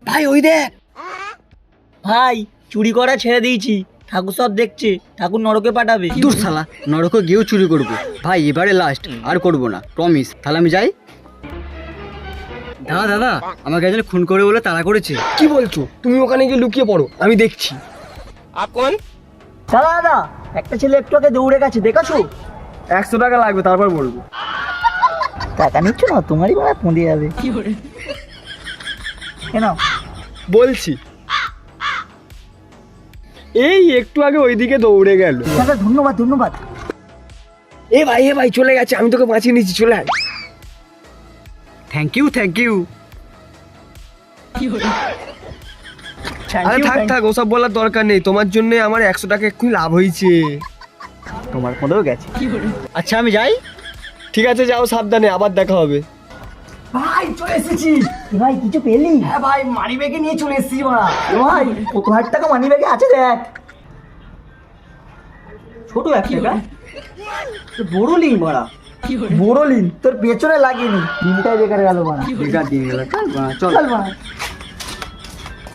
ভাই ওই দেখ ভাই, চুরি করা ছেড়ে দিয়েছি, ঠাকুর সব দেখছে, ঠাকুর নরকে পাঠাবে। দূর শালা, নরকে গিয়েও চুরি করবো ভাই, এবারে লাস্ট, আর করবো না, প্রমিস। তাহলে আমি যাই। দাদা দাদা, আমাকে একজন খুন করে বলে তাড়া করেছে। কি বলছো? তুমি ওখানে গিয়ে লুকিয়ে পড়ো, আমি দেখছি। দাদা দাদা, একটা ছেলে একটু আগে দৌড়ে গেছে, দেখাছো? 100 টাকা লাগবে, তারপর বলবো। টাকা নিচ্ছ না, তোমারই বেলা পৌঁছে যাবে। কেন? বলছি, এই একটু আগে ওইদিকে দৌড়ে গেল। দাদা ধন্যবাদ ধন্যবাদ। এ ভাই চলে গেছে, আমি তোকে বাঁচিয়ে নিচ্ছি, চলে আয়। Thank you thank you. আরে থাক ওসব বলার দরকার নেই, তোমার জন্য আমার 100 টাকা এক্ষুনি লাভ হয়েছে। তোমার কোথাও গেছে। আচ্ছা আমি যাই। ঠিক আছে, যাও, সাবধানে, আবার দেখা হবে। ভাই চলে এসেছি। ভাই কিছু পেলি? হ্যাঁ ভাই, মানি ব্যাগে নিয়ে চলে এসেছি। ভাই কত হাজার টাকা মানি ব্যাগে আছে দেখ। ছোট এক টাকা, বড় লিঙ্ক মারা। বড় লিঙ্ক তোর পেছনে লাগেনি, লিঙ্কটাই বেকার গেল মারা। বেকার দিন গেল, চল চল মারা।